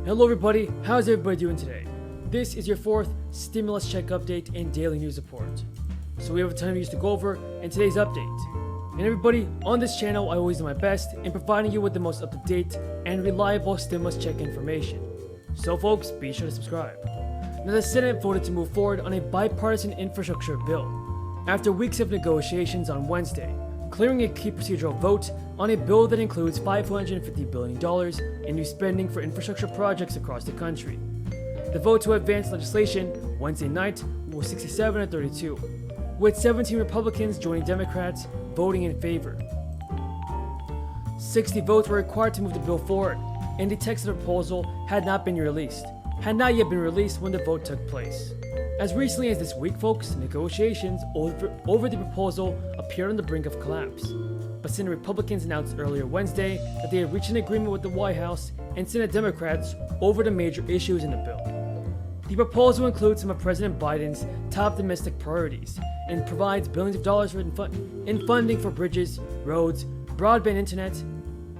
Hello everybody, how's everybody doing today? This is your fourth stimulus check update and daily news report. So we have a ton of news to go over in today's update. And everybody, on this channel I always do my best in providing you with the most up-to-date and reliable stimulus check information. So folks, be sure to subscribe. Now the Senate voted to move forward on a bipartisan infrastructure bill after weeks of negotiations on Wednesday, clearing a key procedural vote on a bill that includes $550 billion in new spending for infrastructure projects across the country. The vote to advance legislation Wednesday night was 67-32, with 17 Republicans joining Democrats voting in favor. 60 votes were required to move the bill forward, and the text of the proposal had not yet been released when the vote took place. As recently as this week, folks, negotiations over the proposal appeared on the brink of collapse. But Senate Republicans announced earlier Wednesday that they had reached an agreement with the White House and Senate Democrats over the major issues in the bill. The proposal includes some of President Biden's top domestic priorities and provides billions of dollars in funding for bridges, roads, broadband internet,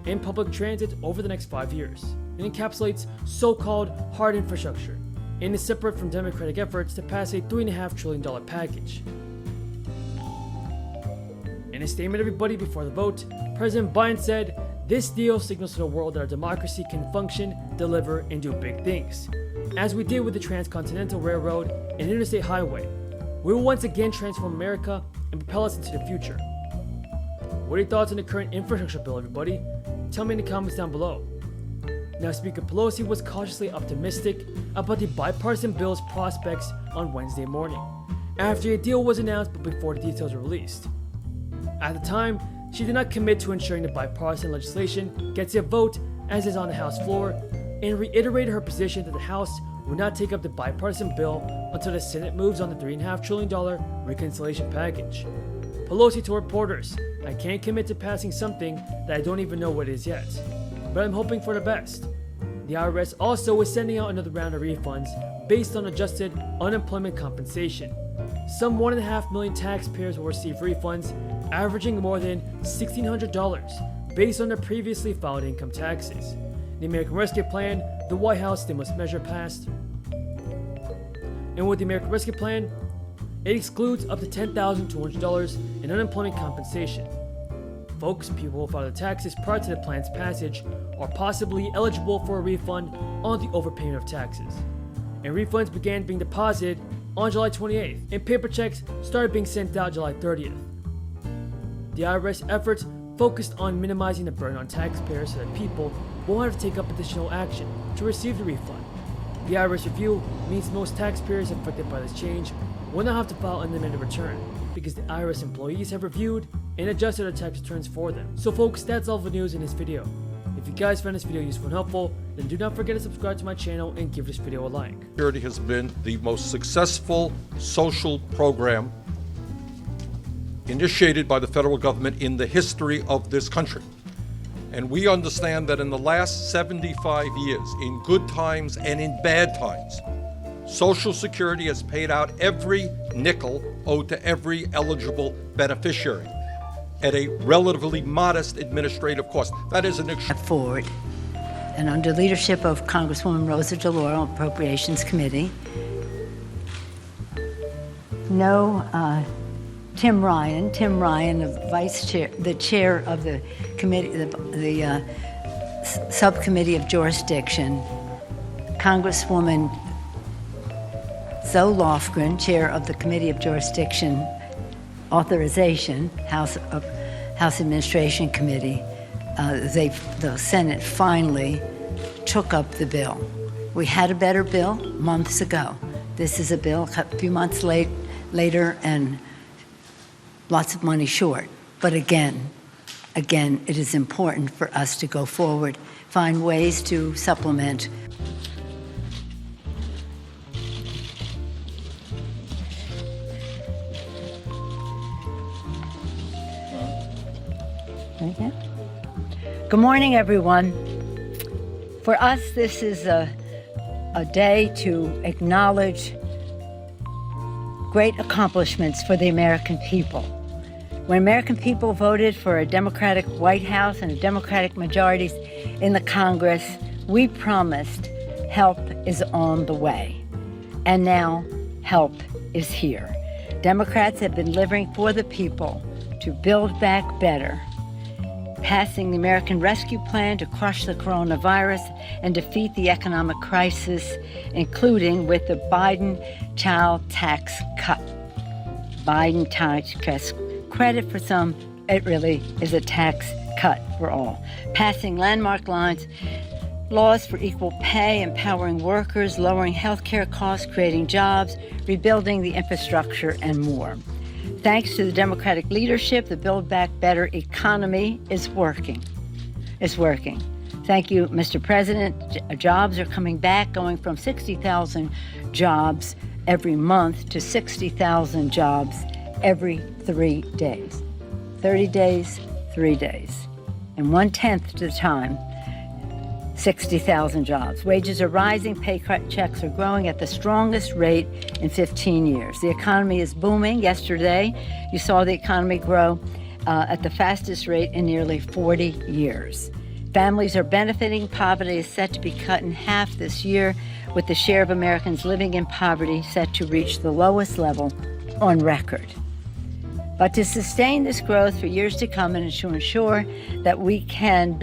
and public transit over the next 5 years. It encapsulates so-called hard infrastructure and is separate from Democratic efforts to pass a $3.5 trillion package. In a statement, everybody, before the vote, President Biden said, "This deal signals to the world that our democracy can function, deliver, and do big things. As we did with the Transcontinental Railroad and Interstate Highway, we will once again transform America and propel us into the future." What are your thoughts on the current infrastructure bill, everybody? Tell me in the comments down below. Now, Speaker Pelosi was cautiously optimistic about the bipartisan bill's prospects on Wednesday morning, after a deal was announced but before the details were released. At the time, she did not commit to ensuring the bipartisan legislation gets a vote as is on the House floor, and reiterated her position that the House would not take up the bipartisan bill until the Senate moves on the $3.5 trillion reconciliation package. Pelosi told reporters, "I can't commit to passing something that I don't even know what it is yet, but I'm hoping for the best." The IRS also is sending out another round of refunds based on adjusted unemployment compensation. Some 1.5 million taxpayers will receive refunds averaging more than $1,600 based on their previously filed income taxes. The American Rescue Plan, the White House stimulus measure passed. And with the American Rescue Plan, it excludes up to $10,200 in unemployment compensation. Folks, people who filed their taxes prior to the plan's passage are possibly eligible for a refund on the overpayment of taxes. And refunds began being deposited on July 28th, and paper checks started being sent out July 30th. The IRS efforts focused on minimizing the burden on taxpayers so that people won't have to take up additional action to receive the refund. The IRS review means most taxpayers affected by this change will not have to file an amended return because the IRS employees have reviewed and adjusted their tax returns for them. So folks, that's all the news in this video. If you guys found this video useful and helpful, then do not forget to subscribe to my channel and give this video a like. Security has been the most successful social program initiated by the federal government in the history of this country. And we understand that in the last 75 years, in good times and in bad times, Social Security has paid out every nickel owed to every eligible beneficiary at a relatively modest administrative cost. That is an forward. And under leadership of Congresswoman Rosa DeLauro, Appropriations Committee, Tim Ryan, the vice chair, the chair of the committee, the subcommittee of jurisdiction, Congresswoman Zoe Lofgren, chair of the Committee of Jurisdiction Authorization, House Administration Committee, the Senate finally took up the bill. We had a better bill months ago. This is a bill a few months later and lots of money short. But again, it is important for us to go forward, find ways to supplement. Okay. Good morning, everyone. For us, this is a day to acknowledge great accomplishments for the American people. When American people voted for a Democratic White House and a Democratic majorities in the Congress, we promised help is on the way. And now, help is here. Democrats have been living for the people to build back better, passing the American Rescue Plan to crush the coronavirus and defeat the economic crisis, including with the Biden child tax cut. Biden tax credit for some, it really is a tax cut for all. Passing landmark laws for equal pay, empowering workers, lowering healthcare costs, creating jobs, rebuilding the infrastructure, and more. Thanks to the Democratic leadership, the Build Back Better economy is working. It's working. Thank you, Mr. President. Jobs are coming back, going from 60,000 jobs every month to 60,000 jobs every 3 days. 30 days, 3 days. And 1/10 of the time, 60,000 jobs. Wages are rising, pay checks are growing at the strongest rate in 15 years. The economy is booming. Yesterday, you saw the economy grow at the fastest rate in nearly 40 years. Families are benefiting. Poverty is set to be cut in half this year, with the share of Americans living in poverty set to reach the lowest level on record. But to sustain this growth for years to come and to ensure that we can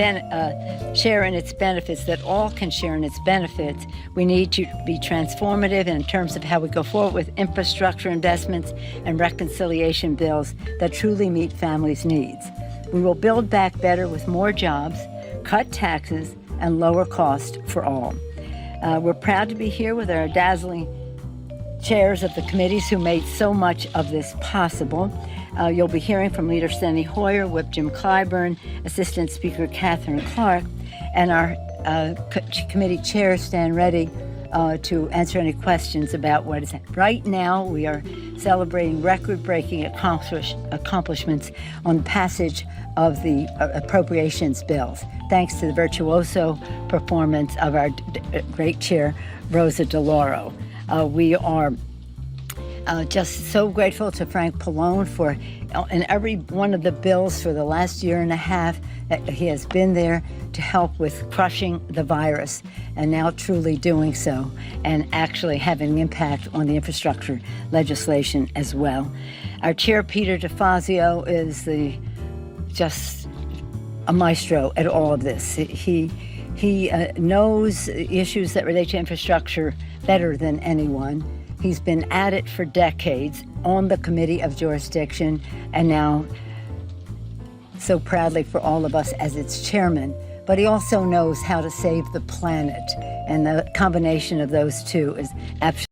share in its benefits, that all can share in its benefits, we need to be transformative in terms of how we go forward with infrastructure investments and reconciliation bills that truly meet families' needs. We will build back better with more jobs, cut taxes, and lower cost for all. We're proud to be here with our dazzling chairs of the committees who made so much of this possible. You'll be hearing from Leader Steny Hoyer, Whip Jim Clyburn, Assistant Speaker Catherine Clark, and our committee chairs stand ready to answer any questions about what is happening. Right now, we are celebrating record-breaking accomplishments on the passage of the appropriations bills, thanks to the virtuoso performance of our great chair, Rosa DeLauro. We are just so grateful to Frank Pallone for, in every one of the bills for the last year and a half, that he has been there to help with crushing the virus, and now truly doing so, and actually having an impact on the infrastructure legislation as well. Our chair, Peter DeFazio, is just a maestro at all of this. He knows issues that relate to infrastructure better than anyone. He's been at it for decades on the Committee of Jurisdiction, and now so proudly for all of us as its chairman. But he also knows how to save the planet, and the combination of those two is absolutely